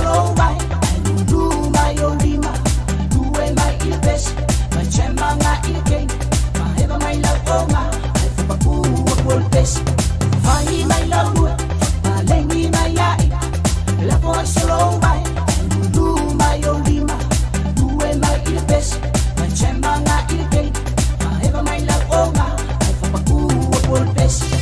solo vai du mai olima due mai il best ma c'è manga il game ma heva mai la onga ai fa papu col best fai mai la lua ma lengi mai ai la poi solo vai du mai olima due mai il best ma c'è manga il game ma heva mai la onga ai fa papu col best.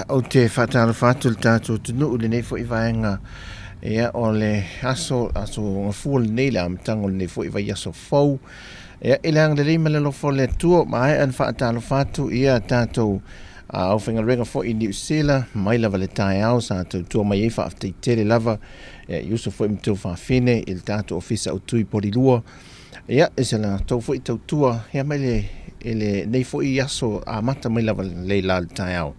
O te whatara whātul tātou tunu ule nei fo i vaenga ea o le aso ngā fuol nei le amtango le nei fo i vai aso fau ea ilang le reima le lofo le tuo ma ai an whaatalo whātu ia tātou au whenga renga fo i New Zealand mai lava le tae au sa tuo mai e whaaftai tere lava Yusuf fo i mtou whaafine il tātou ofisa o tui porilua ea ese la tau fo i Tautua ea mai le nei fo i aso a mata mai lava le la le tae au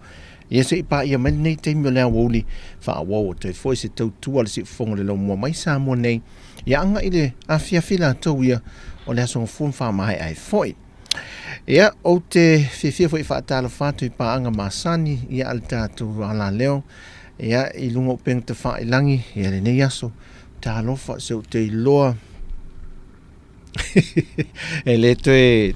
ia se pa ia mai nei te mio lea woli fa wo te foi se Tautua le si fonga le lo mo mai Samoa nei ia anga ile afia fila tau ia o le aso fun fa mai ai foi ia o te fifia foi fa tala fatu i pa anga masani ia al tatu ala leo ia i lungo peng te fa ilangi ia le nei aso ta lo fa se o te loa e le toe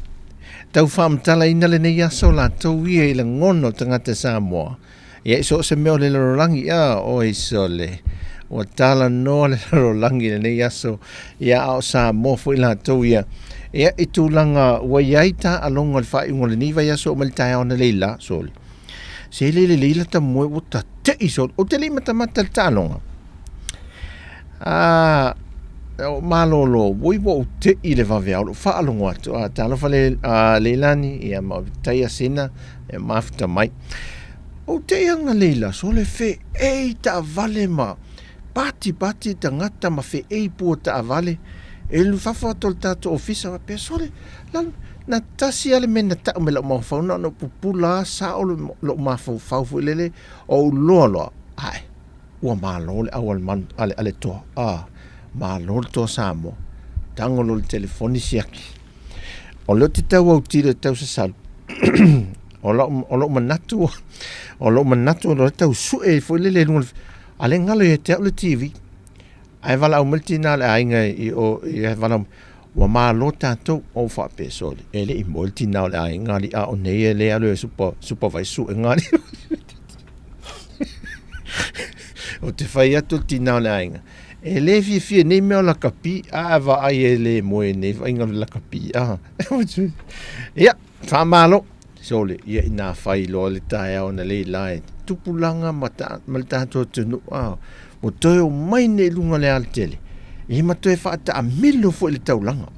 tau whamtala ina le nei aso la tau ia i le ngono tangata Samoa. Ia iso se meo le larolangi ia o iso le. O tala no le larolangi le nei aso ia ao Samoa fo i la tau ia. Ia i tūlanga waiaita alonga le whai ungo le niwa ia so o malitai ona leila soli. Se le leila ta moe o ta te iso o te lima tamata le tālonga. O malolo woi wo te i le vavea o whaalongo atu talo whale leilani ia ma taia sena e mafta mai o te anga leila so le fe ei ta vale ma pati tangata ma fe ei pu ta vale e lu fafa tol tato ofisa pe so le na tasi ale mena ta me lo ma fa no pupula sa o lo ma fa lele o lolo ai o malo awal man ale to ma lor to Samoa tangolo le telefoni siaki o lo te tau au tira tau sa sal o lo manatu o lo tau sue fo le ale ngalo e te le TV ai vala o multina le ainga i vala wa ma lo tato o fa pesoli ele i multina le ainga li a o nei le alo supervisor ngani o te fai atu tina le ainga e le fie nei mea la kapi va ai e le moe nei inga la kapi ia whamalo sole ia ina whai lo le tae au na le lai tupulanga malta to tunu mo toi o mai nei lunga le altele i ma toi whaata a milo fo le taulanga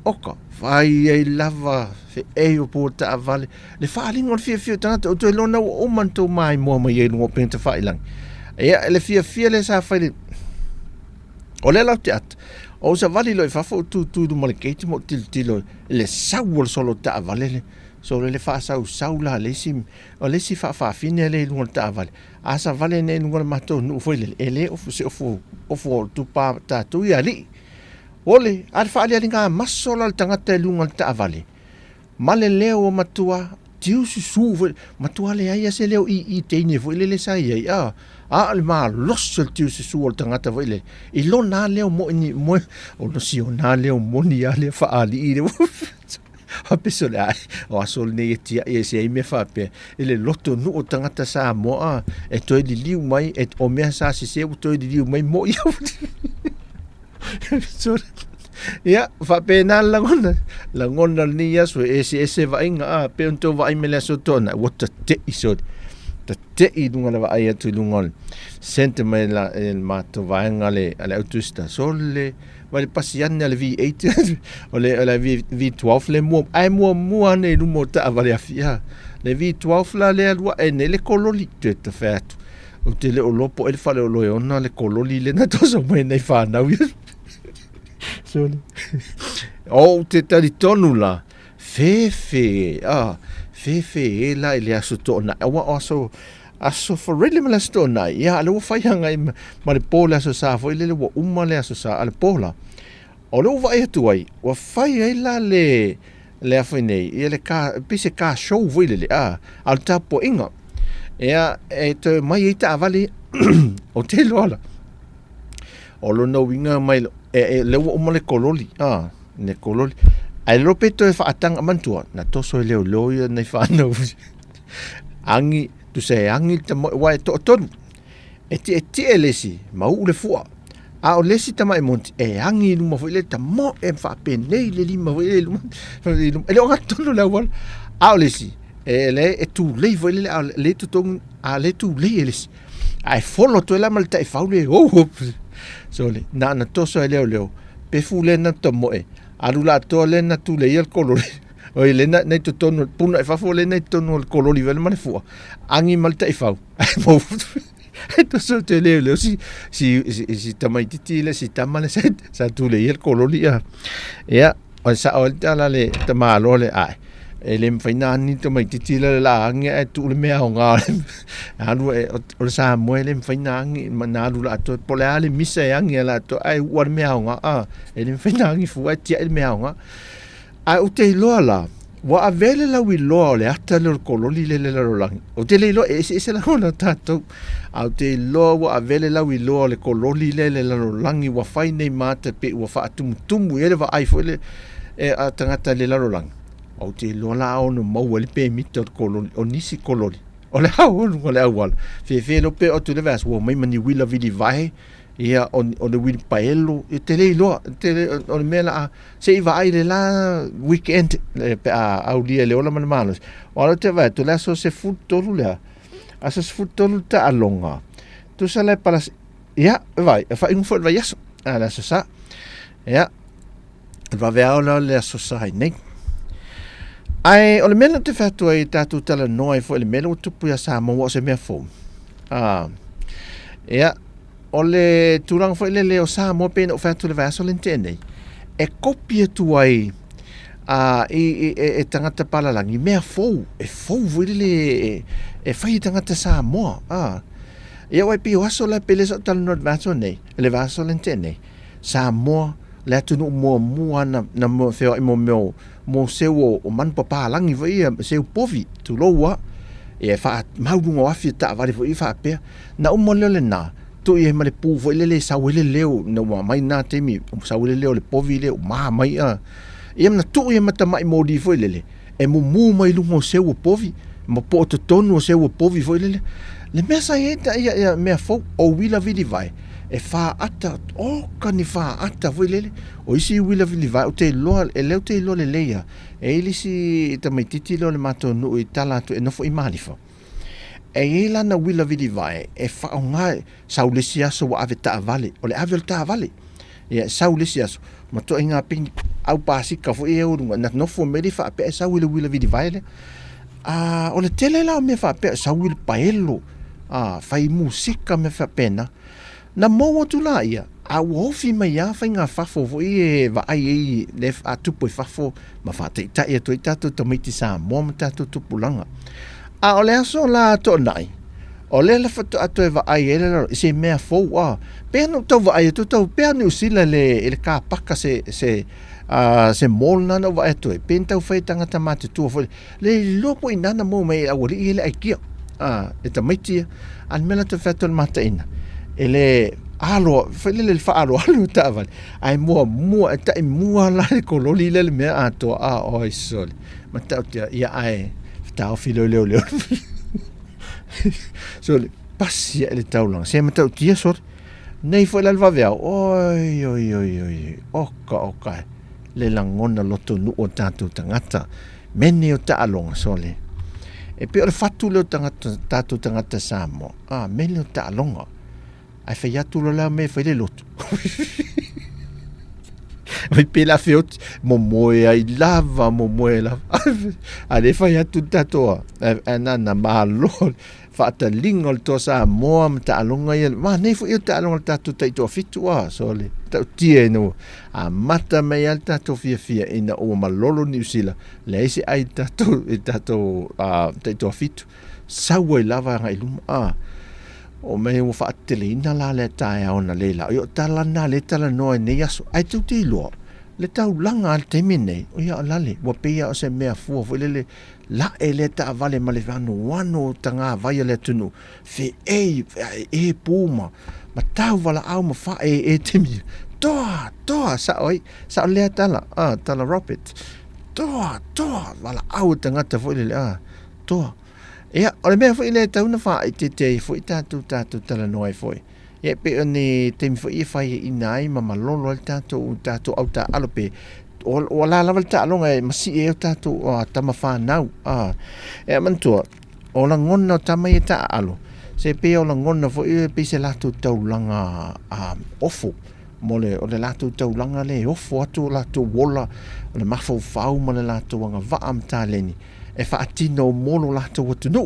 oka whai e lava fe e o po ta vale le whaalinga o fie tangata o toi lona o manto mai mua mai e lunga penta whailang ia le fie le sa whai o le lau te ata o sa vali lo i fafo tu du male keiti mo tilo le sau solo ta vale so le fa sau la lesi o lesi fa fine le lunga ta vale a sa vale ne lunga mato no foi le ele o fo tu pa ta tu ia li ole al fa ali nga masola tangata lunga ta vale male leo matua tiu su matua le ai se leo i te ne foi le sa ia al ma losso tiu su o tangata foi le i lo na leo mo o no si o na leo mo ni ale fa ali i a pessoa o asol ne tia e se me fa pe ele loto no o tangata Samoa e to li liu mai e o me sa se o to li liu mai mo ia ia fa pena langona ni ya so ese va inga pe onto va imele so tona what te iso te i dunga va ai tu lungol sente mai la el mato va ngale ale autosta sole va le pasiane le V8 o le V12 le mo ai mo ne lu mo ta va le afia le V12 la le lua e ne le kololi te fatu o te le o lopo el fa le lo ona le kololi le na to so mai nei fa na o te tari tonu la fefe fe la ile aso to na wa aso for really mala sto na ia le fa ia ngai ma le pola so sa fo ile le wa umma le aso sa al pola o le va tu ai wa fa ia la le afine ia le ka pise ka show vile le al tapo inga ia te mai ita vale o te lola o lo no winga mai le wa umma le kololi ne kololi ai lo peto e fa atanga mantua na toso le lo ia nei fa no angi tu se angi te wa to e ti elesi ma u le fua a o lesi tama e monti angi luma fo le tamo e fa pe nei le lima fo le luma e le ngato no la wal a o lesi le tu le fo le tu tong a le tu le elesi ai folo to la malta e fa le so le na toso le pe fu le na tomo alula to le na tu le il kolori o le na nei to tono puna e fa fo le nei tono il kolori vel mane fu angi malta e fa mo to so te le si tamai titile si tamale sa tu le il kolori ya o sa o tala le tamalo le ai le mfaina ni tamai titile la angi e tu le mea nga alu o sa mo le mfaina angi manalu la to pole ale misa angi la to ai war mea nga le mfaina angi fu ti el mea nga a o te lo la wa avele la wi lo le ata le kololi le lang o te le lo e se la ona tato a te lo wa avele la wi lo le kololi le langi wa fai nei mata pe wa fa tum ele va ai fo le a tangata le lang o te lo la ono mo le pe mito kololi o nisi kololi o le hau o le awal fe lo pe o tu le vas wo mai mani wi la vidi vai ia on le wi paelo e te le lo te o le mela se iva ai le la weekend pe au dia le ola manos o te vai tu la so se futolo le a se futolo ta alonga tu sale para ia vai fa un fo vai yes ala so sa ia va veola le so sa nei ai o le mela te fatu ai tatu tala noi fo le mela o tupu ya Samoa se mea fo ia o le turang fo le o Samoa pe no fatu le vaso lentene e kopia tu ai e tangata palalangi mea fo vile e fai tangata Samoa ia wai pi waso la pele so tala no vaso nei le vaso lentene Samoa le atu no mua na mo feo i mo seu o man papa langi vai seu povi tu loa e fa maudunga afi ta vale foi fa pe na o mo le na tu e male pu foi le sa wele leo no mai na temi sa wele leo le povi le ma mai e na tu e mata mai modi foi le e mo mai lungo seu povi mo po to tonu seu povi foi le mesa e ia me fo o wila vidi vai e fa ata o kani fa ata foi lele o isi wila vili vai o te loa e leo te loa le leia e ili si tamai titi leo le mato nu i tala tu e nofo i manifa e ila na wila vili vai e fa o ngai saulesi aso wa ave ta vale o le ave o ta vale e saulesi aso ma to inga ping au pasika fo e o na nofo meri fa pe sa wila vili vai le o le tele la me fa pe sa wil paelo fai musika me fa pena na mo tu la ia a wofi mai ia fa nga fafo vo e va ai le a tu poi fafo ma fa te ta e to to tomiti sa mo mata tu pulanga a ole so la to nai ole la fa to va ai ele se me fo pe no to va ai to pe no sila le ka paka se mol na no va to pe tau fa tanga tamate tu fo le lopo ina na mo mai a wori ile ai kia e tamiti an mela to fa to mata ina ele alo fele le fa alo ta vale ai mo ta mo la ko lo li le me a to o isol ma ta ia ai ta filo le so passi le taulang se ma ta tia so nei fo la va vea oi oka le langona loto nu o tatu tangata meni o ta along sole e pe o fatu le tangata Samoa meni o ta alonga ai fai atu lo la me fai le lotu Mai pela feot momoe ai lava momoe lava. Ale fai atu tatoa. Ana malo. Faatalinga o le toa Samoa ma taalonga ia. Ma nei fu ia taalonga le tatu taitoa fitu so le tau tia ino. A mata mai al tatu fia ina o malolo New Zealand. Le isi ai tatu taitoa fitu. Saua i lava ngai luma. O me o faateleina la le tae ona leila. O tala na le tala noa nei aso. Ai tu te iloa. Le tau langa al temi nei. O ia lale. Wa peia o se mea fua. Fui lele la e le ta vale ma le vano wano tanga vai le tunu. Fe e puma. Ma tau vala au ma fa e temi. Toa sa oi. Sa le tala. Tala Robert. Toa vala au tangata fui lele toa. Ia, o le mea fwoi le tauna wha i te fwoi tātou tala noai fwoi. Ia pe o ne temi fwoi i whai i nai ma malolo le tātou au tā alope. O la lava le tā alonga e masi e o tātou o tama whanau. Ia mantua, o la ngona o tama i tā alo. Se pe o la ngona fwoi pe se lātou taulanga ofo. Mole o le lātou taulanga le ofo atu o lātou wola. O le mafau whau ma le lātou anga vaam tā leni. E whaatino molo lato watunu.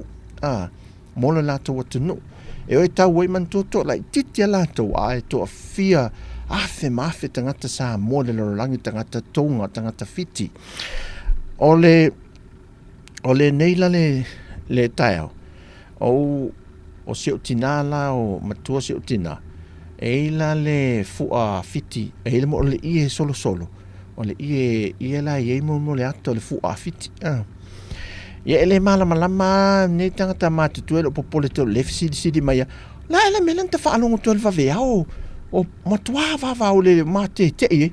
Molo lato watunu. E oi tau wei man toto lai titia lato e toa fia afe maafe tangata sa mole lorangi tangata tonga tangata fiti. Ole neila le taeo. O seo tina la o matua seo tina. Eila le fua fiti. Eila mo le ie solo. O le ie la ie mo le ato le fua fiti. Ia ele malama ne tangata matutu ele popole te le sidi mai la ele melan te whaalongo tu elva vea o matua vava o le mate te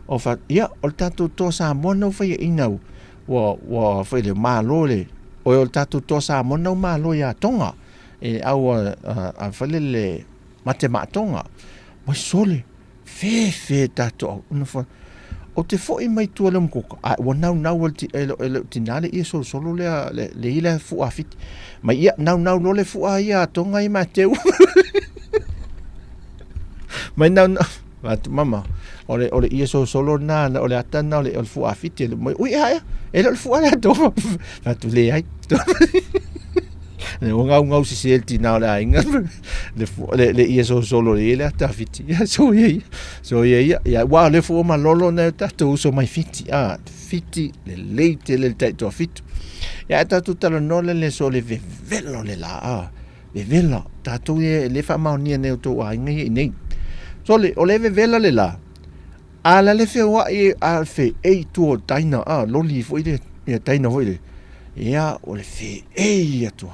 o fa ia o tatu to sa mono fa ia inau wa fa le malo le o tatu to sa mono malo ia tonga e au a fa le mate matonga mai sole fe tatu no fa o te foi mai tu le mkoka wa nau el tinale e solo le ile fu afit mai ia nau lo le fu ia tonga i mateu mai nau mama ole ia solo na ole atana ole fu afit le mai ui ia ele fu ala to tu le ai o ngau si el tinale ainga le ia solo le ta fiti so ia wa le fu ma lolo na ta to so mai fiti fiti le leite le taito fitu ia ta tu talo no le so le velo le la velo ta tu le fa ma ni ne to ainga nei so le o le vela le la ala le fe wa al fe e tu taina lo li fo ile ia taina fo ile ia o le fe ia tu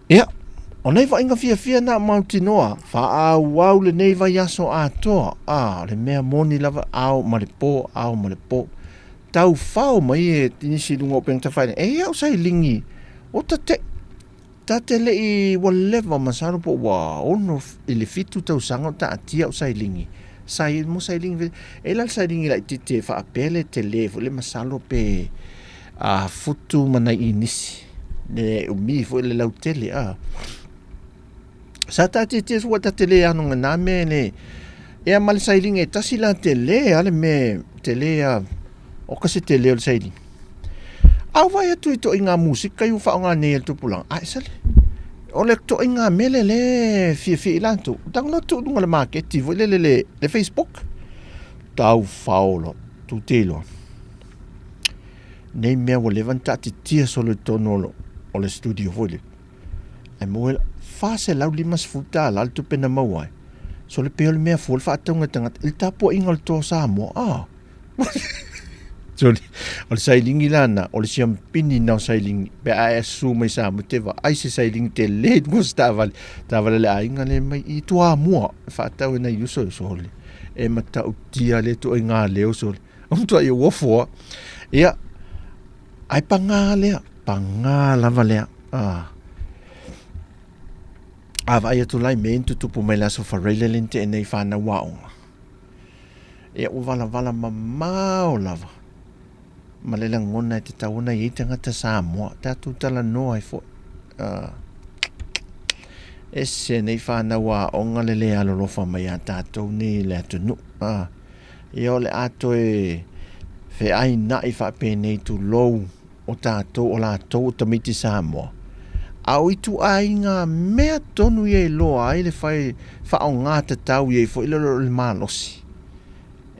ia o nei va inga fia na mautinoa fa au le nei va yaso atoa le mea moni lava au malepo tau fao mai e tinisi lungo peng tawhai au sai lingi o tate le i waleva masaro po wa ono ili fitu tau sanga ta atia o sai lingi sai lingi la sai lingi la tite fa apele te levo le masalo pe futu mana inisi le umi fo le lautele sa ta te wa ta tele anu na me le e mal sailing e tasila tele ale me tele o ka se tele o sailing au vai tu to inga musika yu fa nga ne tu pulang sale o le to inga mele le fi lanto tang no tu ngala market ti vo le Facebook tau faolo tu telo nei me wo levantati tia solo tonolo o le studio vole e mo fa se lau limas futa l'alto pena mawai so le peo le mea fuol fa atonga tangat il tapo ingal to Samoa so o le sailingi lana o le siampini na sailingi pe a su mai Samoa te va ai se sailingi te le mo stavale le ainga le mai i tua mua fa tau na yuso so le e mata utia le to inga leo so to ai wofo ia ai panga lava lea vai atu lai mento tupu mai laso farele lente e nei whana waonga e o vala mamao lava ma le langona e te tauna i tangata Samoa tatu tala noa e fo e se nei whana waonga le lea lolofa mai a tatou nei le atunu Ia o le ato e fe ai na I whapene tu lou o tātou o lātou o tamiti Samoa. Au I tu ai ngā mea tonu I e loa ai le whao ngā tatau I e fo ilo le mālosi.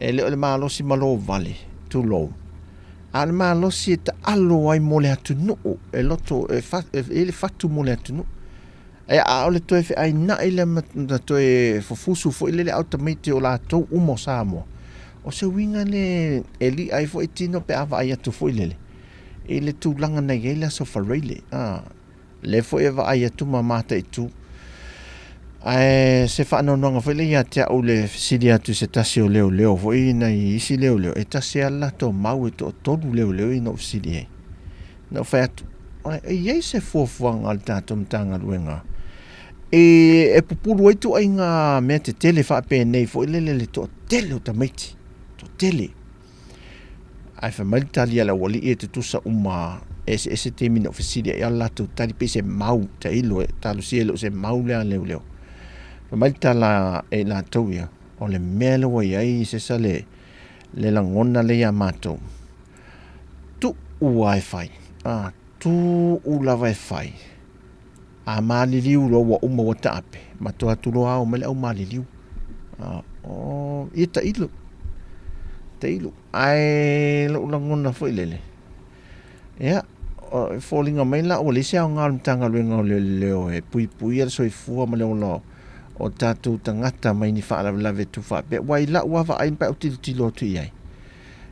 E leo le mālosi malo vale, tu lou. A le mālosi e ta alo ai mo le atu nuu, e loto, e le fatu mo le atu nuu. E a o le toe fe ai na I le toe fofusu fo ile le au tamiti o lātou umo Samoa. O se winga le e li ai fo I tino pe awa ai atu fo ilele. E le tūlanga nei e le aso whareile. Le fo e wa ai atu ma mata I tu. Se whaanononga fo ile ia tea o le siri atu se tasi o leo leo. Fo I nei isi leo leo. E tasi ala to mau e to tolu leo leo I no siri e. No whai atu. E iei se fuafuanga al tātou mtanga luenga. E pupuru ai tu ai ngā mea te tele whape nei fo ile le to tele o tamaiti. To tele. Ai fa mai tali ala wali e te tusa uma ese te mina ofisiria ia latu tali pe se mau te ilo e talu sielo se mau lea leo leo. Fa mai tala e la tauia o le mele wa iai se sa le langona le ia matou. Tu u wifi. Tu u la wifi. A maliliu lo wa uma wa tape. Matua tulo au mele au maliliu. Ia ta ilo. Teilu ai lo langona foi lele ya falling on mai la o le sia ngal tanga luenga le leo e pui al soi fu ma le o tatu tangata mai ni fa la vetu fa pe wai la wa va ai pa uti lo tu ai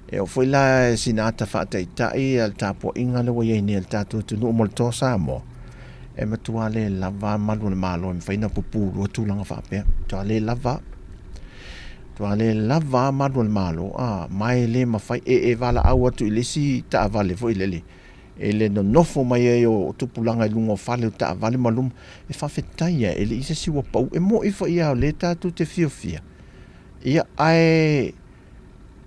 e o foi la sinata fa tai al tapo inga le wai ni al tatu tu no molto Samoa e matuale la va malu malo me fa ina pupu lo tu langa fa pe to ale lava ale lava malu malo mai le mafai e vala au atu I lesi ta vale foi lele ele no nofo mai e o tupulanga I lungo fale ta vale malum e fa fetaia ele isa si wa pau e mo I fa ia le ta tu te fiofia ia ai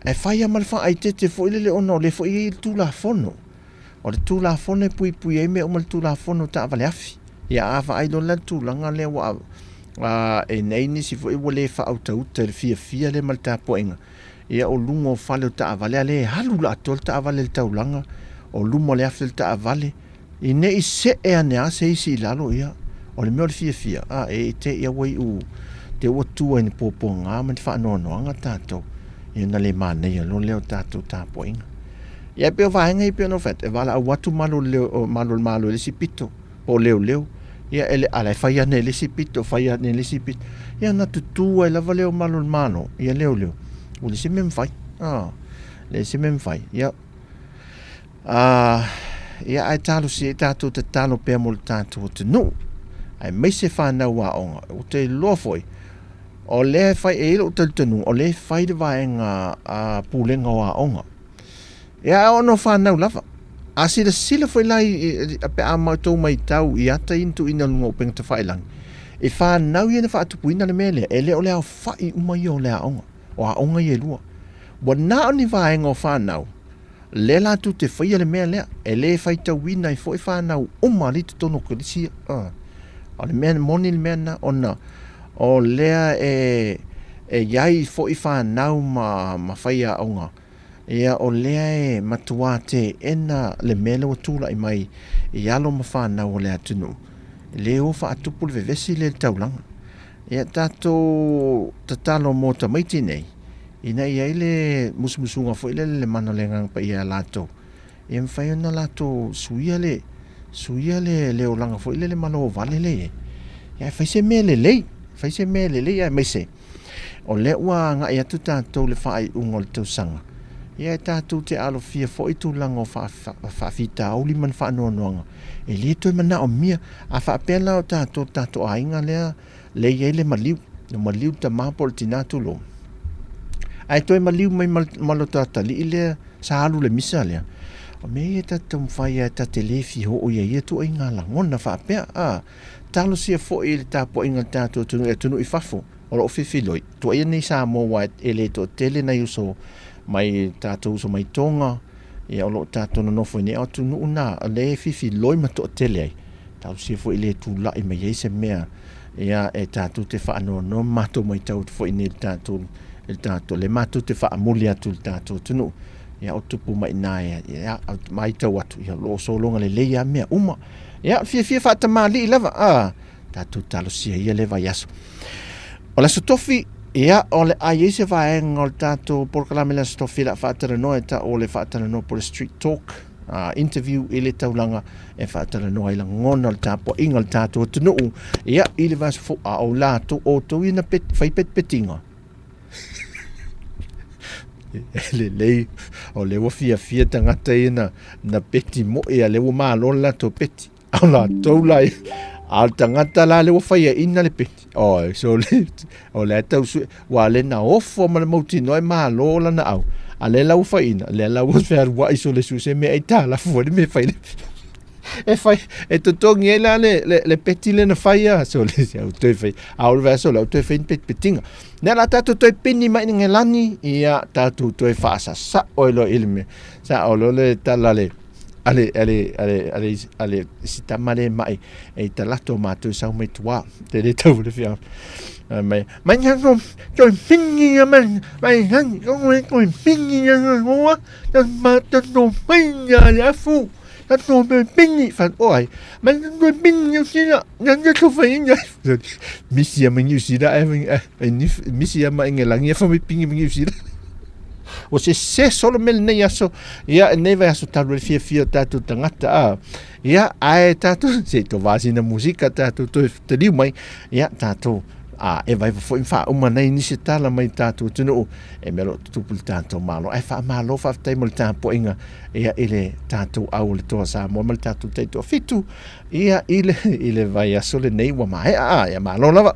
e fa ia mal fa ai te foi lele ono le foi tu la fono o le tu la fono pui e me o mal tu la fono ta vale afi ia ava ai lo la tu langa le wa e nei ni si foi wole fa auta le fia le malta poenga ia o lungo fale ta avale ale halu la tol ta avale ta ulanga o lumo le afel ta avale I nei se e ane ase isi lalo ia o le meo le fia e te ia wai u te o tua ni popo ngā man fa no anga tato ia na le mana ia lo leo tato ta poenga ia pe va hanga I pe no fet e vala watu malo leo malo le sipito o leo ia ele ala faia ne le sipito ia na tutua la valeo malo mano ia leo o le simem fai le simem fai ia ia ai talo si tato te talo pe mo tato te no ai mai se fa na wa onga o te lo foi o le fai e lo te tenu o le fai de vaenga pulenga wa onga ia ono fa na lava Asi sila foi lai pe ama to mai tau I ata into ina lungo peng te failang. E fa nau ia na fa atu puina le mele ele o le au fai uma I o le aonga. O aonga I e lua. Wa na ni vaenga o fa nau. Le la tu te fai le mele ele fai tau wina I foi fa nau uma li te tono kolisi. O le mele moni le mena ona o lea e yai foi fa nau ma fai aonga. Ia o lea e matua te ena le mele o tula I mai I alo mawhana o lea tunu. Le o wha atupu le vevesi le taulanga. Ia tato tatalo mo tamaiti nei. Ina ia ile musumusunga fo ile le mana le ngang pa ia lato. Ia mwhai ona lato suia le o langa fo ile le mana o vale le. Ia whaise mea le lei. Whaise mea le lei ia meise. O le ua nga ia tu tato le whaai ungo le tau sanga. Ia tātou te alo fia fo I tūlanga o whaafita au li man whaanoanoanga. E le toi mana o mia a whaapela o tātou ainga lea le iei le maliu. No maliu ta mapol tina tulo. Ai toi maliu mai malo tata li lea sa alu le misa lea. O me e tātou mwhai e tate le fi ho o ia tu ainga la ngona whaapea. Talo sia fo I le tāpo inga tātou tunu e tunu I whafo. O lo whiwhiloi. Tu ia nei Samoa e le to tele na yuso. Mai tātou so mai tonga ia olo tātou no fo ni atu no na le fifi loi ma to tele ai tau si fo ile tu la I mai se mea ia e tātou te fa no mato mai tau fo ni tātou il tātou le mātou te whaamuli atu il tātou tunu ia o tupu mai nai ia mai tau atu ia lo solonga le leia mea uma ia fia whaatamali i lava tātou talosia ia le vai aso o la sotofi ia o le ai se vaenga o le tātou porkalame la sotofi la whaataranoa e ta o le whaataranoa po le street talk interview i le taulanga e whaataranoa i la ngona le tāpua inga le tātou tunu ia i le vaso fo a o lātou o tau ina whaipetpetinga lei o le fia tangata ina na peti mo e le malo la to peti au la to lai al tangata la le fia ina le peti so le o le tau su wa le na ofo ma mo tino e malo la na au ale la ufa ina le la wo fer wa iso le su se me eta la fo me fai e to tongi e la le peti le na faia so le au te fai au verso la te fai petinga na la tatu toi pini mai nge lani ia tatu toi fasa sa oilo ilme sa olo le talale ale sitamale mai e talato matu sa me tua te le tau le fia mai ngom toi pingi mai han toi pingi ngwa ta ma ta no pinga ya fu ta no pingi fan oi man no pingi sila yang to fainga misia menyu sila misia ma ngelangi fa me pingi menyu sila o se solo mel nei aso ia nei vai aso talu fia tatu tangata ia ai tatu se to vasi na musika tatu to te liu mai ia tatu e vai fo infa uma nei ni se tala mai tatu tunu e melo tupul tanto malo e fa malo fa tai mo tampo inga ia ile tatu au le to sa mo mal tatu te to fitu ia ile vai aso le nei wa mai ia malo lava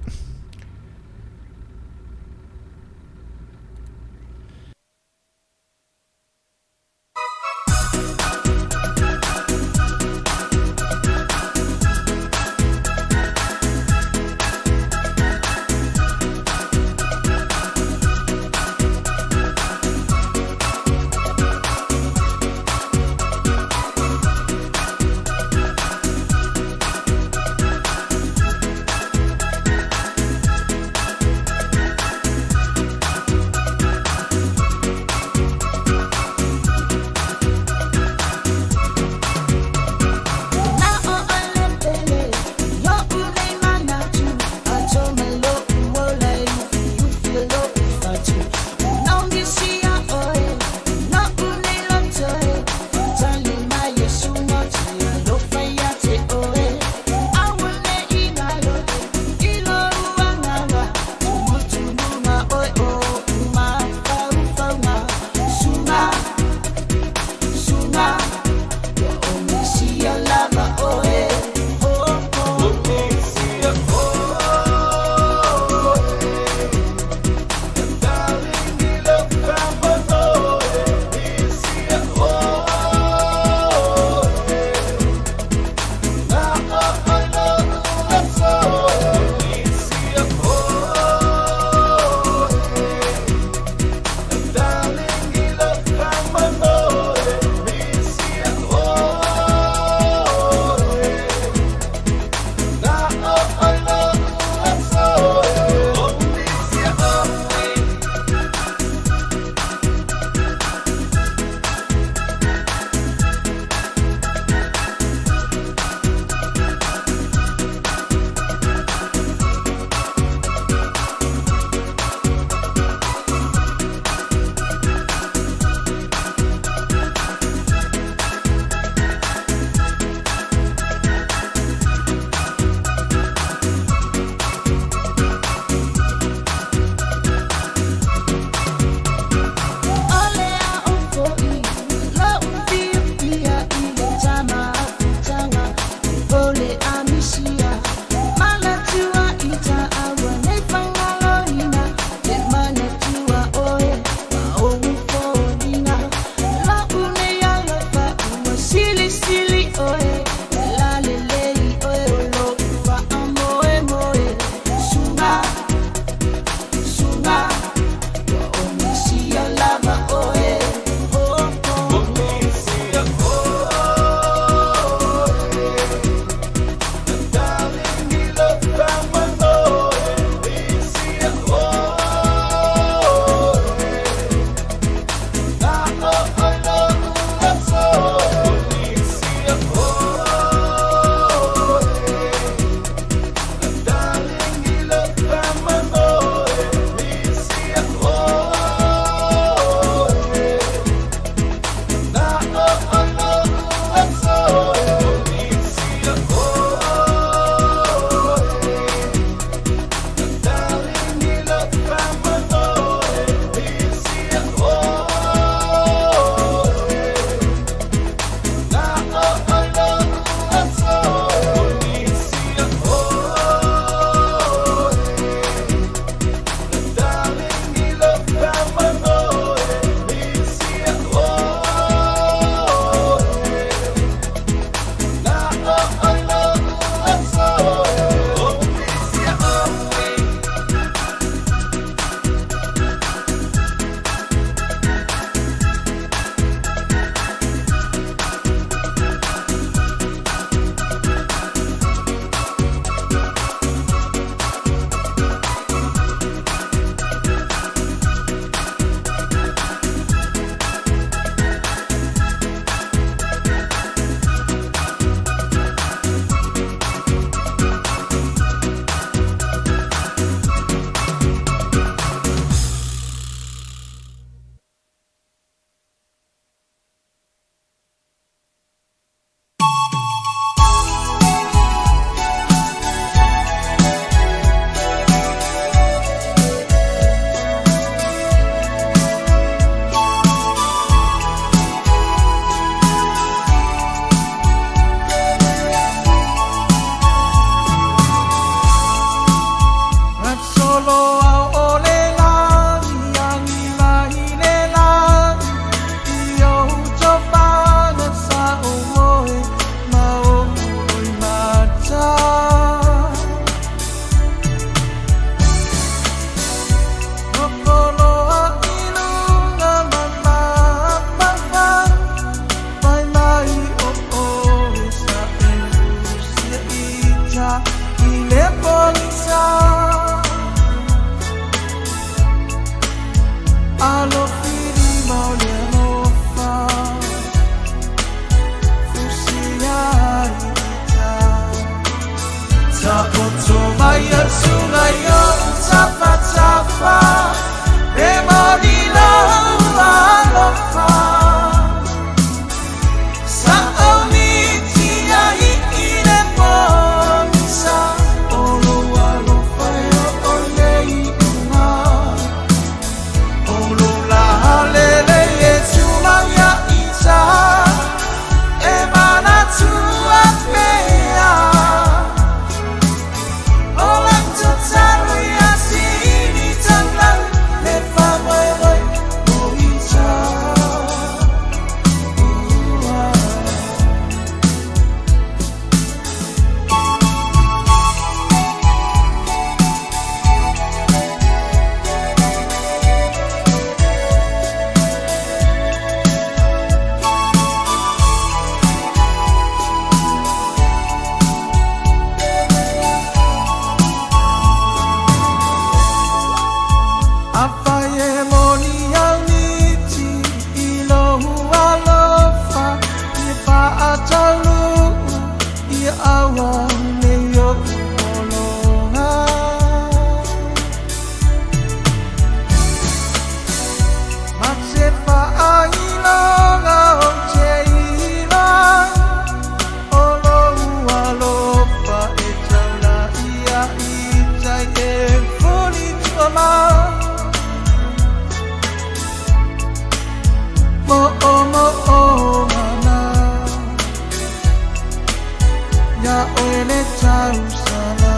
ya oele tausala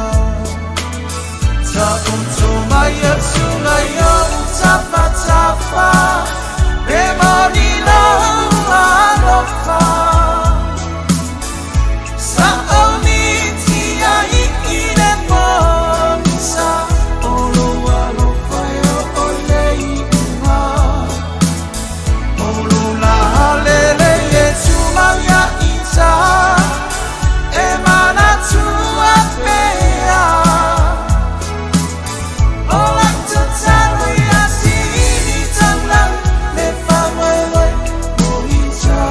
ta untoma ya sunga ya utafa tafa emoni la alofa sa oni tia ikine pomisa olo alofa ya ole ima olo la lele yesu ya ita emana tua pea ola tutalo ya sini tanglang le famwe mohicha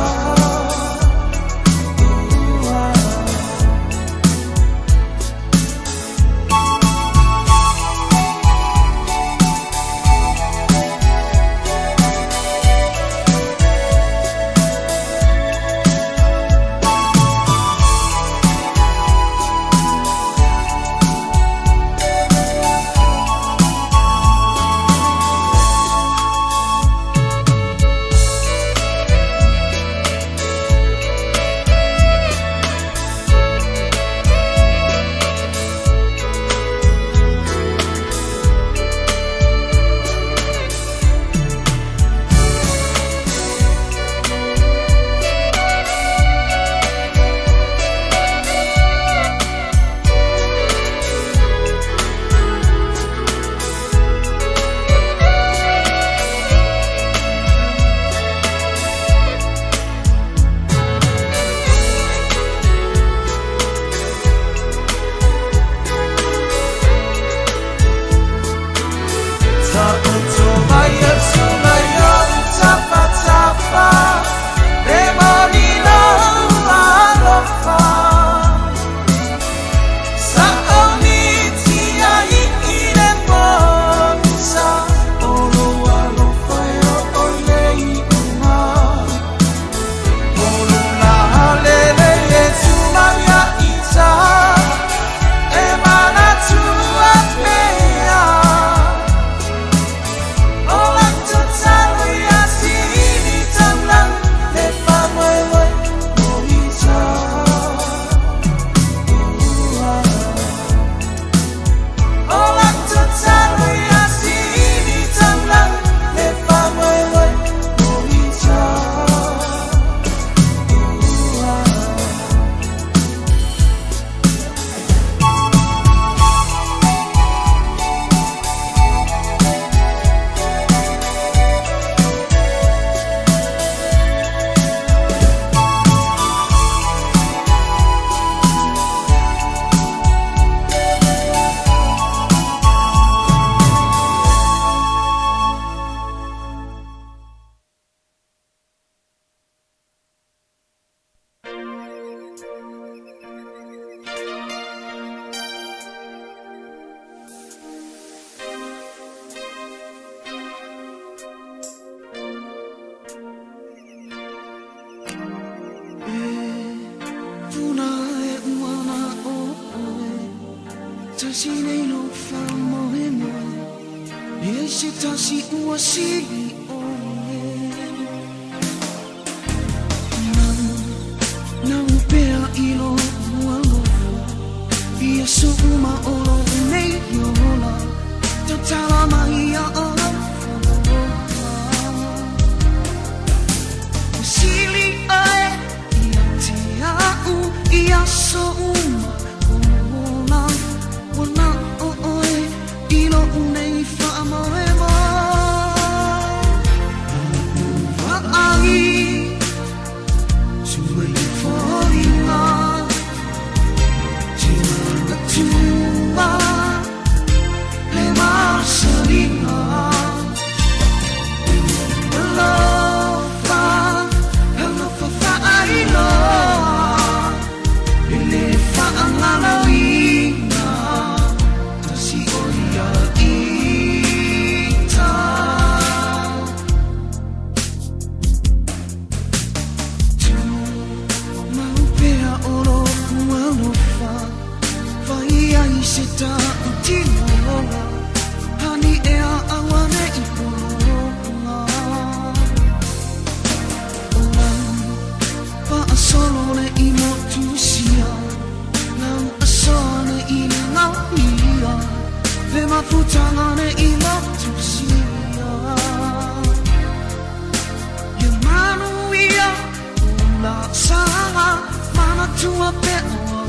tua pe'o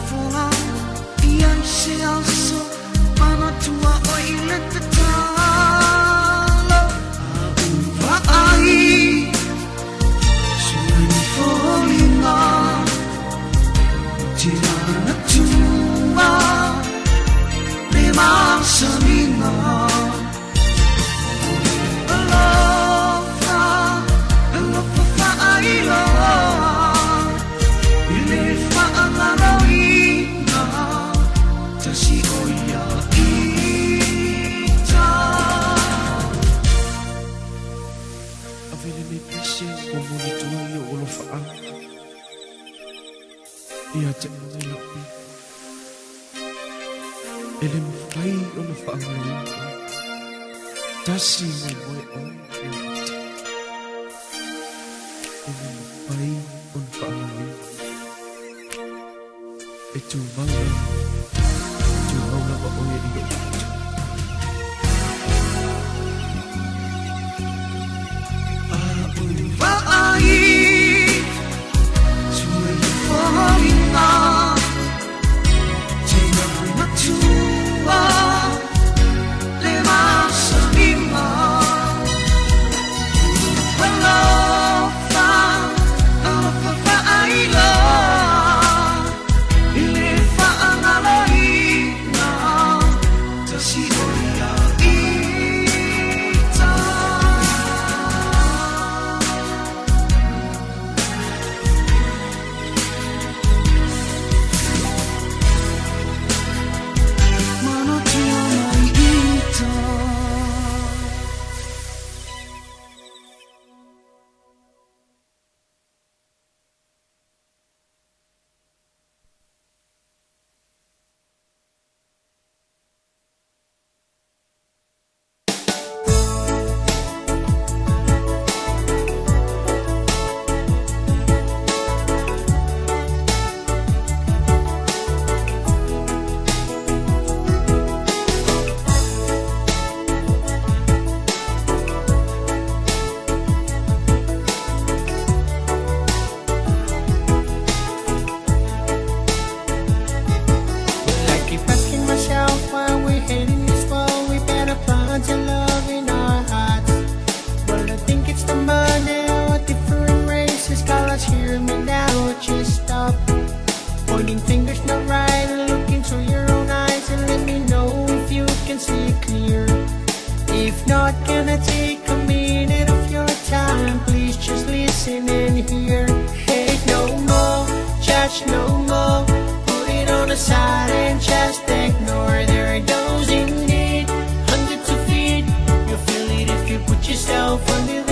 fola ian se also mana tua o ile te talo a ai suani folinga tirana tua me masamina Ia te ngalapi ele mo fai o na whaangawi tasi mo moe o e mata ele mo fai o na whaangawi e tu maula wa o e ino a ai Falling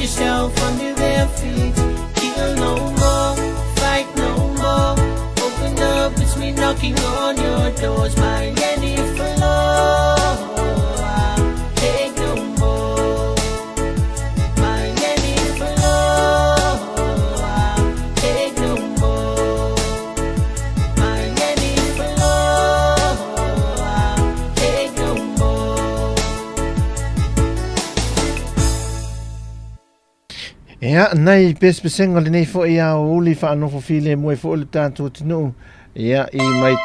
yourself under their feet. Kill no more, fight no more. Open up, it's me knocking on your doors. My any floor, take no more. My any floor, take no more. My any floor, take no more. Ia, nei pespesenga le nei fo ia uli fa anofo file mo fo le tātou tino. Ia, I mai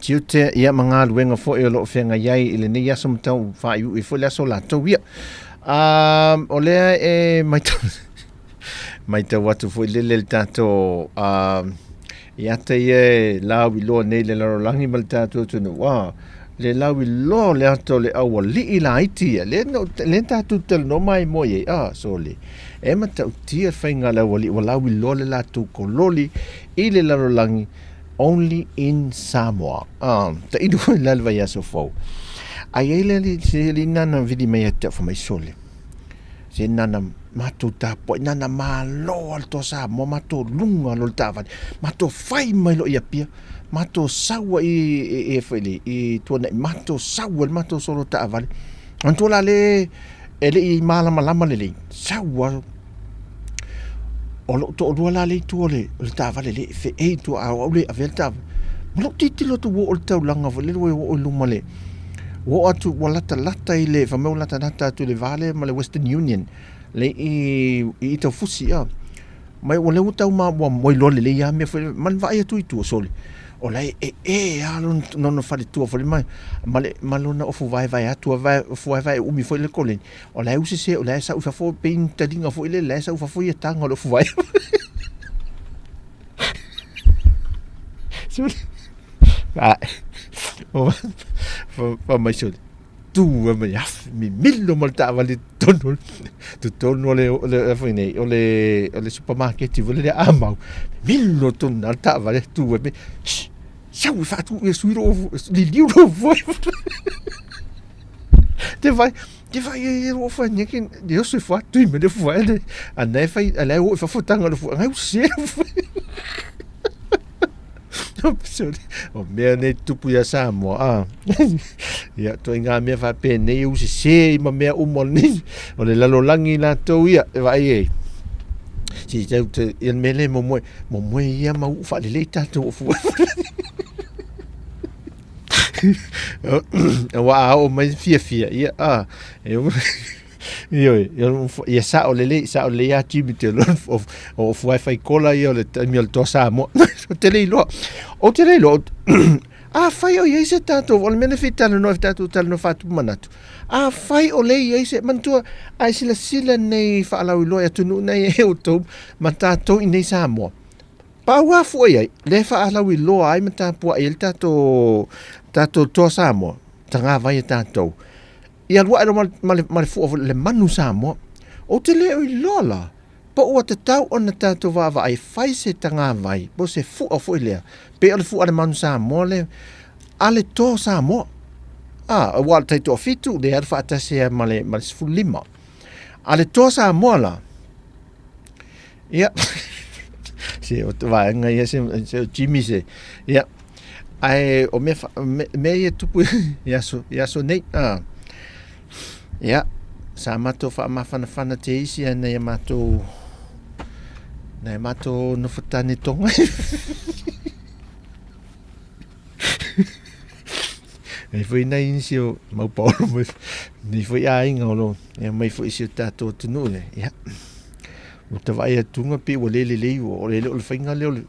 tiute, ia mga luenga fo e lo whenga iai i le nei aso mtau fa iu I fo le aso la tau ia. O lea e mai tau watu fo I le tātou ia te e lau I loa nei le laro langi ma le tātou tino. Le lau I loa le ato le awa li I la iti ia. Le tātou tala no mai mo iei. So le. E mata utia whainga la wali walau I loa le lātou ko loli I le laro langi only in Samoa. Ta idu lalwa ia so fau. Ai ele li nana vidi mai ata fa mai sole. Se nana mato tapo nana malo al to Samoa mato lunga lo tava. Mato fai mai lo ia pia. Mato sawa I fele I tuana mato sawa mato solo tava. Antola le ele I malama le sawa o lo to o la le tu le tava le fe e tu a o le avel tava mo titi lo tu o tau langa le o luma le o atu wala lata I le fa mo lata tu le vale ma le Western Union le I to fusi a mai o le tau ma mo lo le ya me man vai tu tu sole o lai a no fale tu fo le mai malona o fu vai atu vai umi fo le kolen o lai usi se o lai sa ufa fo pein tadinga fo le lai sa ufa fo ia tanga lo fu vai o mai so tu ma ya mi millo molta vale tono le fo nei o le supermarket vole le amau millo ton alta vale tu me Siamo fatto il suo li libro voi. Te vai io fa niente io so fatto me le fuori. A lei fai a lei o fa fotanga lo fuori. Eu sei. O me ne tu puia Samoa. Ya to inga me fa pene eu se ma me o moni. O le lalo langi la to ia vai si te il mele mo ia ma fa le tato fu wa o mai fia ia ia sa o le ya timite lo o wifi kola ia le mi to Samoa te lo fai o ia se tato o mene fitano no tato tal no fatu manatu fai o le ia se mantua ai sila nei fa la lo ya tunu nei e to matato I nei Samoa pa wa fo ia le fa la lo ai mata po il tato to Samoa tanga vai tato ia wa mal fo le manu Samoa o te le o lola po o te tau o na tato va ai fai se tanga vai po se fu o fo ile pe o fu ale manu Samoa le ale to Samoa wal te to fitu de ar fa se male fu lima ale to Samoa la ia se o te vai ngai se Jimmy se ia ai o me ia tupu ia so nei ia sa mato fa mafana te isi ana ia mato no futani tonga e foi na inicio mau paulo ni foi ai ngolo e mai foi si tato tunule ia o te vai tunga pe o le o le fainga le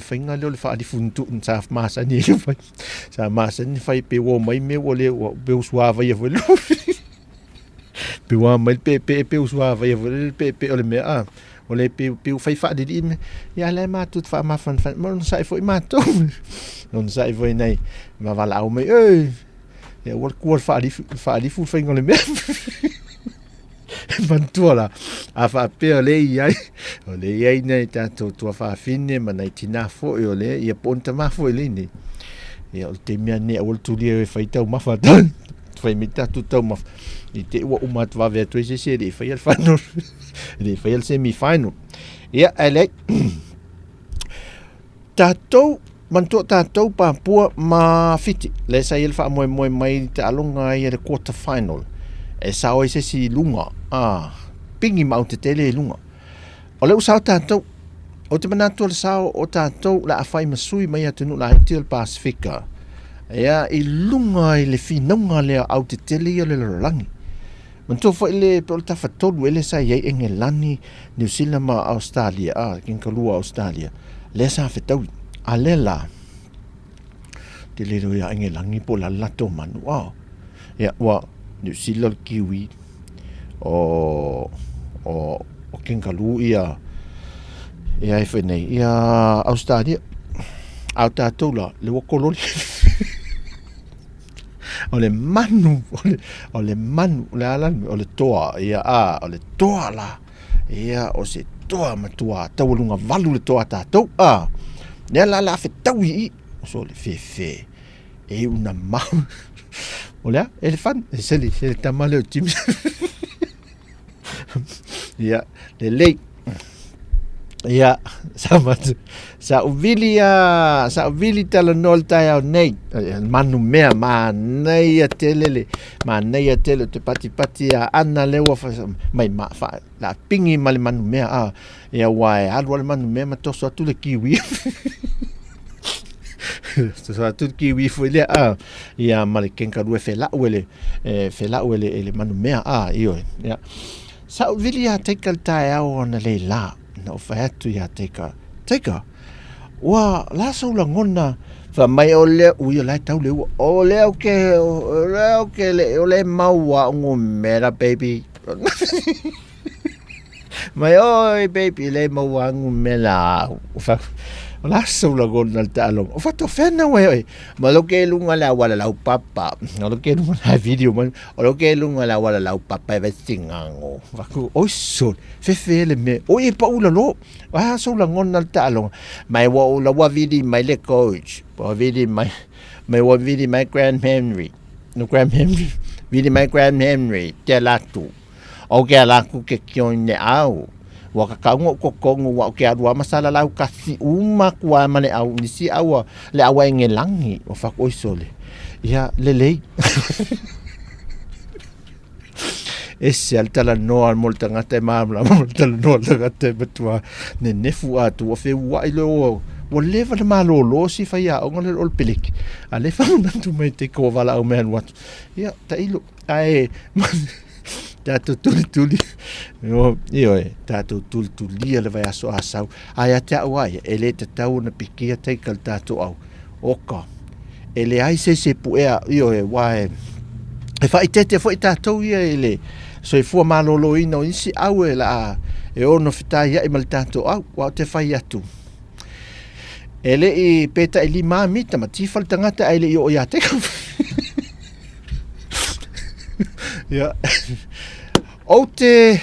fainga le fa di funtu sa masa ni fai sa masa ni fai pe o mai me o le pe suava ia foi pe o mai pe suava ia foi pe o le me o le pe fai fa di me ia le ma tut fa ma fan non sai foi ma to non sai foi nei ma va la o me e o fa di fu fainga le me Mantuala a fa pe le ai o le ai nei tato tua fa fine ma nei tina fo e o le ia ponta ma fo le ni ia o te mia ne o tu le fai tau ma fa fai mi tatu tau ma I te ua umat wa vea tui se le fai al final le fai al semi-final ia ele tatou mantua tatou Papua ma fiti le sa il fa moe mai te alonga ia le quarter final e sa o se si lunga pingi mau te tele lunga o le usau tatou o te manatu le sao o tatou la afai masui mai atunu la Hitil Pasifika ia I lunga I le finonga le au te tele ia le langi mantua fa ile pe o le tafatolu ele sa iai Engelani New Zealand ma Australia kinkalua Australia le sa fetau a le la te le roia Engelangi po la lato manu ia wa New Zealand kiwi o kinkalu ia e whenei ia Australia au tātou la le wakolori o le manu le alan o le toa ia o le toa la ia o se toa matua tawalunga valu le toa tātou nea la whetau I so le fefe e una mau o lea elefant se le tamale o tim ia le lei ia sa uvili tala nol tai au nei manu mea ma nei a tele te pati ana lewa mai ma fa la pingi male manu mea ia wai alu le manu mea ma toso atu le kiwi toso atu le kiwi foi le ia male kenkaru fela uele ele manu mea io ia sa uvili a tekal tai au ona le la no fatu ya teka wa la so la ngona fa mai ole u yo la tau le ole okay le maua ngumera baby mai oi baby le maua ngumela fa la so la ngona talo fa to fena we ma lo ke lunga la wala la papa no lo ke lunga la video man lo ke lunga la wala la papa ve singango fa ku o so fe le me o e pa ula lo so la ngona talo mai wa vidi mai le coach po vidi mai wa vidi mai grand Henry vidi mai grand Henry te la tu o ke la ku ke kione au wa ka ngo kokongo wa ke aru masala la kasi uma kwa mane au nisi awa le awa Engelangi o fa ko sole ya lele esse altala no al molta ngata mamla molta no ngata betua ne nefu atu o fe wa ilo o leva le malo lo si fa ya o ngol pelik ale fa nantu mai te ko vala o man wat ya ta ilo ai Tato tuli tato tuli le vai aso asau ai ata wai ele te tau na pikia te kal tato au oka ele ai se puea wai e fai tete foi tato ia ele so e fu malolo ino insi au la e ono fita ia e mal tato au wa te fai atu ele I peta ili mami tama tifal tangata ele yo ya te ya o te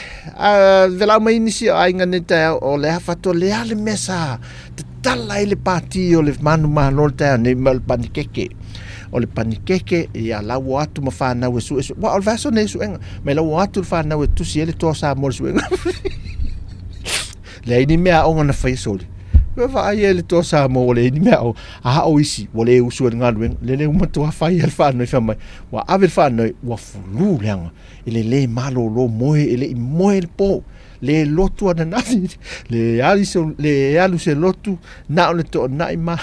vela mai nisi ai ngane te o le hafato le ale mesa te tala ele pati o le manu mahalo te ne mal panikeke o le panikeke ia lawo atu ma fa na we su wa al vaso ne su en me lawo atu fa na we tu si ele to sa mo su en le ni me o ngana fa soli va ai ele to sa mo le ni me o o isi o le usu ngalwen le uma to fa ia fa no fa mai wa ave fa no wa fulu lenga le malo lo moe ele moe po le lotu ana nafi le alu se lotu na le to na ma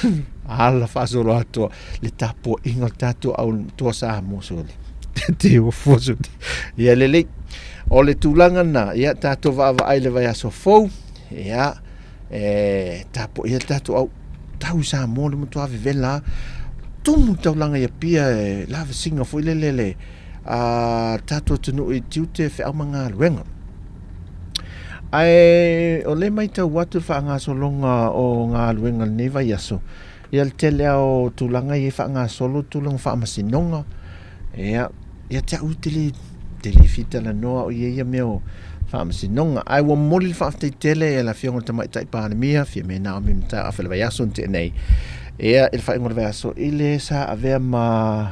ala fa so lotu le tapo inga tato au to sa mo so te o foso ia le o le tulanga na ia tato va ai le vai so fo ia tapo ia tato au tau sa mo le mo to ave vela tumu tau langa ia pia la singa fo le tato tunu I tiute fe amanga luenga ai o le mai tau watu fa nga solonga o nga luenga ne vai aso ia le tele o tulanga I fa nga solo tulanga fa masinonga ia te utili fita la noa o ia meo fa masinonga ai wa moli fa te tele la fionga tamai tai pa mia fi me na mi mta afele vai aso te nei ia il fa ngol vai aso ile sa ave ma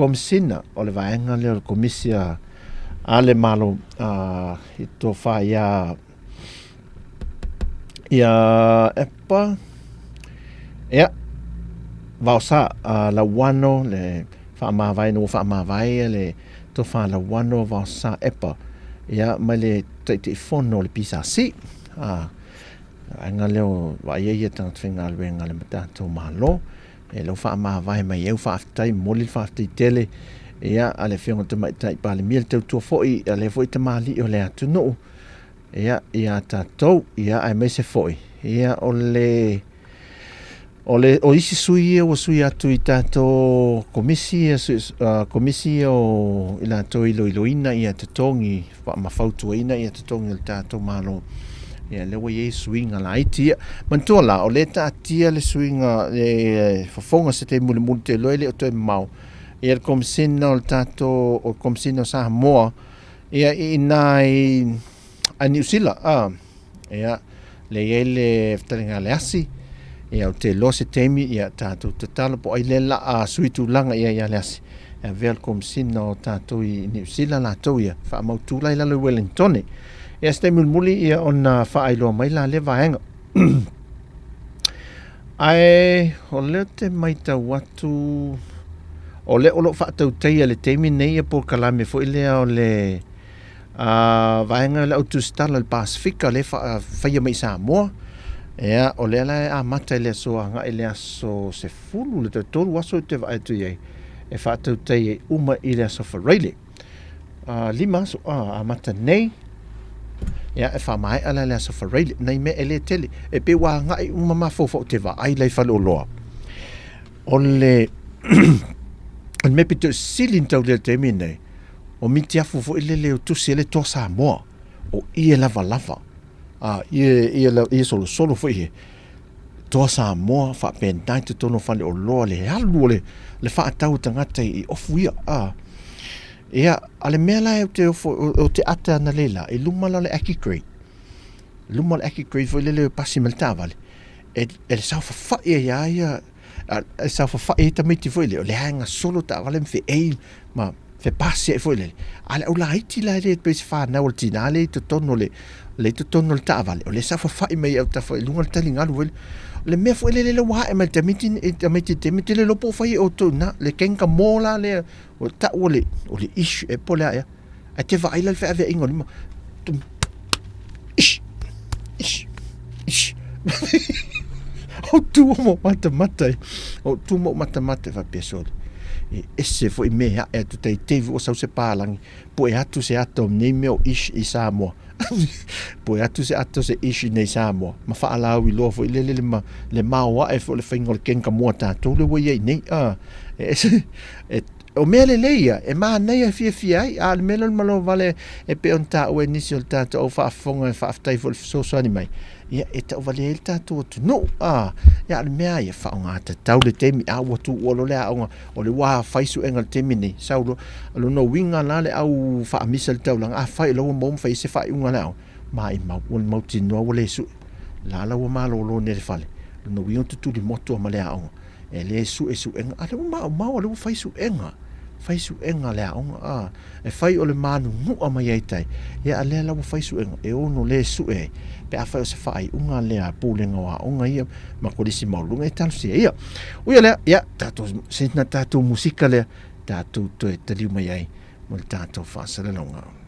komisina o le vaenga le o komisia a le malo i tō wha ia epa vausa la wano le whaamawai no whaamawai le tō wha la wano vausa epa mai le te fono le pisa si anga leo waiea tanga whinga luenga le matato malo e lo whaamawai mai eu whaafitai moli whaafitai tele ale whionga te mai tai pale mil tautua foi ale foi te mali o le atu no ia tatou ai mai se foi o isi sui o sui atu i tato komisi o ila to iloina ia te tongi mafautua ina ia te tongi le tato malo ia le wai suinga la itia mantola o le tatia le suinga le fafonga se te mule te loele o te mau ia le komisina o le tato o komisina o Samoa ia inai a New Zealand ia le ele ftaringa le asi ia o te lo se temi ia tato te tala po ai le la suitu langa ia le asi ia vea le komisina o tato i New Zealand la tau ia wha mautula i lalo Wellington ia ste mulmuli ia ona wha ailoa mai la le vaenga ai o leo te maita watu o le olo wha tau teia le temi nei e por kalame fo ilea o le vaenga le autostala le Pasifika le whaia mai Samoa ia o le ala mata le so anga ele aso se fulu le tolu aso te va atu ye e fa tau teia uma ile aso Ferreira lima so mata nei ia e fa mai ala le aso Ferreira nei me ele tele e pe wa ngai uma mafofo te va ai le fa lo loa o le an me pito silin tau le temi nei o miti afu fo ile le tu sele to Samoa o ia lava ia solo fo ie to Samoa fa pentai te tono fa le o loa le alu le fa tau tangata i ofu ia ale mela o te ata na lela e lumala le aki crate fo ile le pasimel tavale e sa fa ia sa fa ta meti foi le hanga solo ta vale fe ma fe passe foi le ala o la iti la le pe fa na ultina le to tono le to tono ta vale o le sa fa mai au ta foi lunga ta linga le me foi le wa e mal te meti le lopo foi o to na le kenka mola le o ta o le ish e pola ya a te va ila fe ave ingol ma ish o tu mo mata fa pesol e esse foi me e tu te teve o sau se palangi po e atu se ato nei meu ish i Samoa po e atu se ato se ish nei Samoa ma fa ala wi lo fo le maua e fo le fingol kenka mo ta to le we nei o mele leia e ma nei a fia al melo malo vale e pe onta o initial ta o fa fonga fa aftai fo so so ani mai ia e ta vale el tato no ia al mea ia fa nga ta tau le temi a watu o lo le a o le wa faisu engal temi ni saulo lo no winga la le au fa misal tau lang a fai lo mom fai se fa unga la mai mau tino o le su la wa lo ne le fale no wi on tu di moto ma le a e le su enga a le ma le faisu enga le a e fai o le manu mu a mai ai tai ia le la faisu enga e ono le su pe a fai o se fai unga lea pūlenga wa unga ia ma kolisi maulunga e talo sia ia uia lea ia tatou musika lea tatou toe taliu mai ai mo le tatou whaasalalonga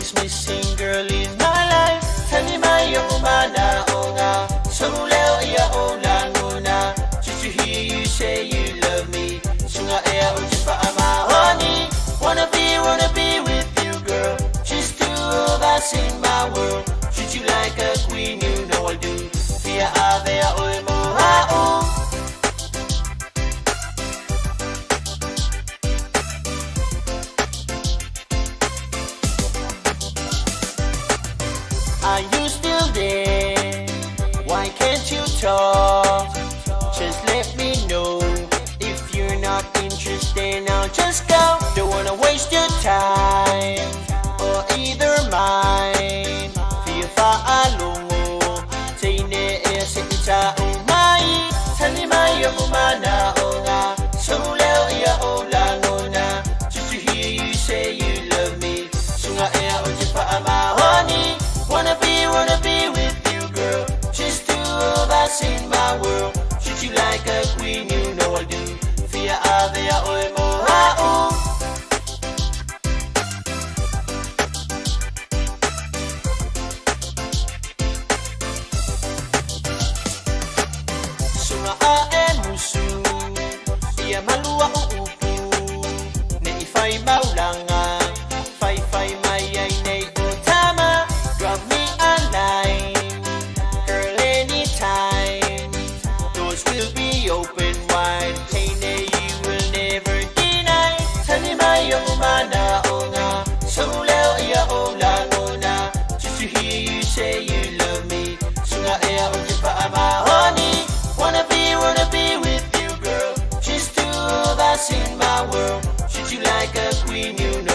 is missing, girl, in my life. Tani mai ya umana onga, so leo ya ola nguna. Just to hear you say you love me, sunga ea ujipa ama honey. Wanna be with you, girl. Just two of us in my world. Treat you like a queen, you know I do. Fia ave a oi mo ha'u. Are you still there? Why can't you talk? Just let me know. If you're not interested, now just go. Don't wanna waste your time or either mine. Feel far alone. Say ne e se ita umai. Tani mai ya umana onga. So leo ya ola ngona. Just to hear you say you love me. Sunga ea ojipa ama honey. Wanna be with you, girl. Just two of us in my world. Treat you like a queen, you know I do. Fia ave a oi mo ha'u. Sunga a e musu, ia malua o upu. Ne I fai maulanga, fai mai ai nei o tama. Drop me a line, girl, anytime. Doors will be open wide. Hey, you will never deny. Tani mai ya umana onga, so leo ia ola ngona. Just to hear you say you love me, sunga ea ujipa ama honey. Wanna be with you, girl. Just two of us in my world. Treat you like a queen, you know.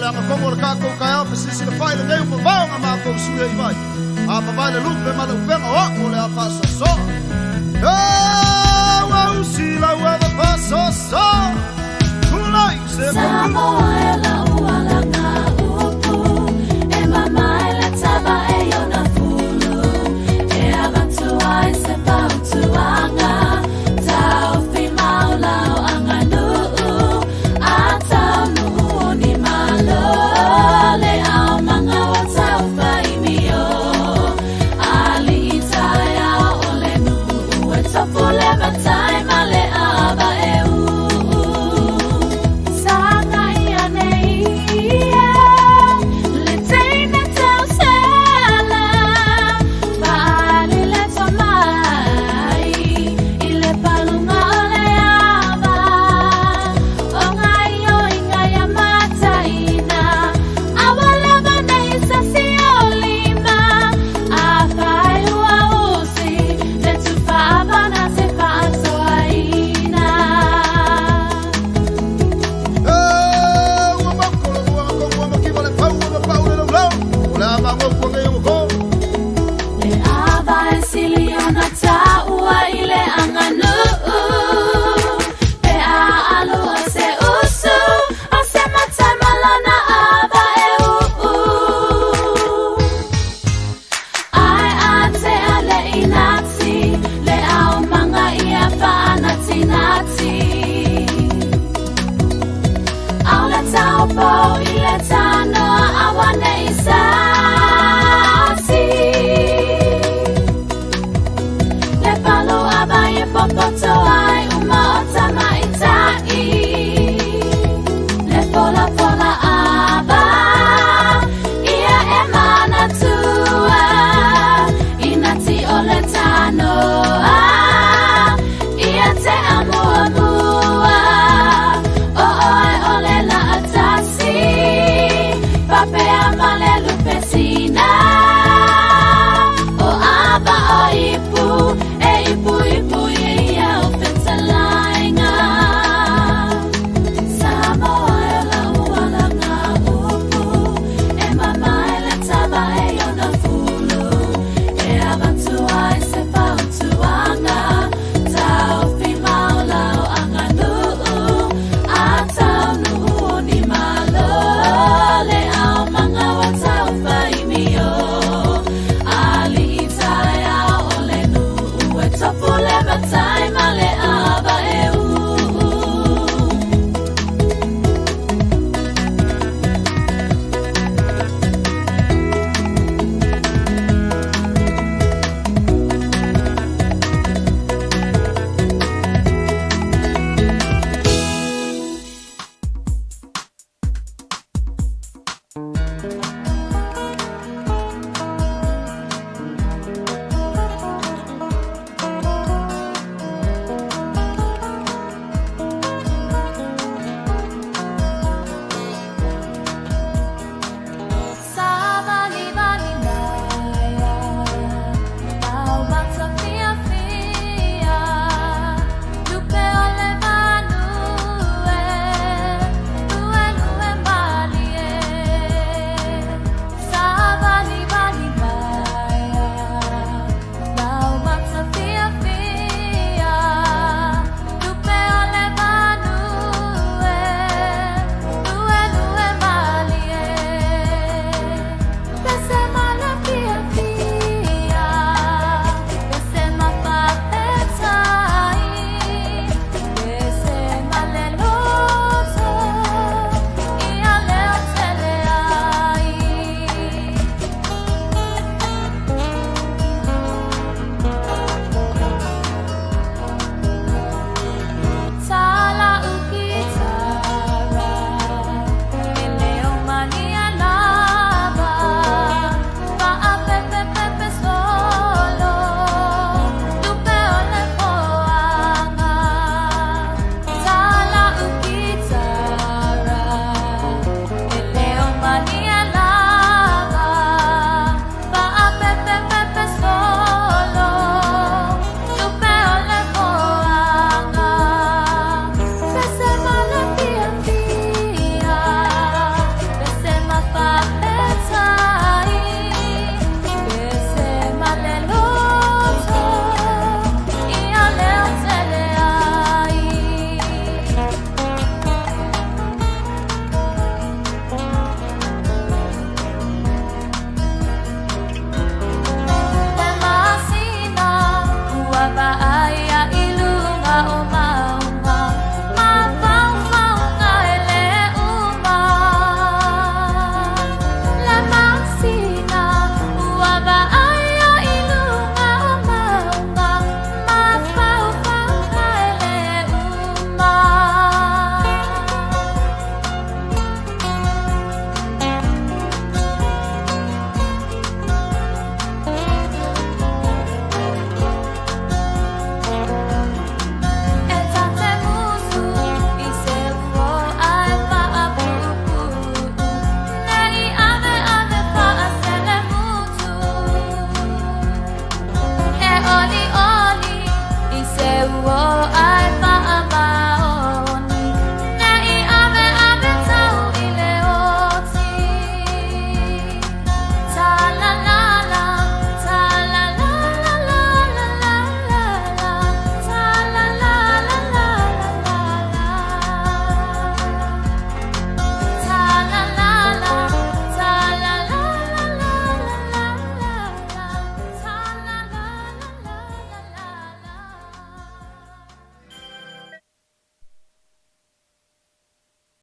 le anga kongo le kako kai au pesisi le fai le neu ma vaonga ma kou sue i vai. A pa vai le lupe ma le upenga o le a pasa so. Wa usi la ua the pasa so. Kulai se Samoa e la ua la ngā upu, e mamai le taba e yona fulu, e avantua e se pautuanga, tau fi maulau anga nuu, a tau nuu ni malo, le au manga wa tau whaimio, ali i tai au o le nuu, e tofu le matai ma le aba e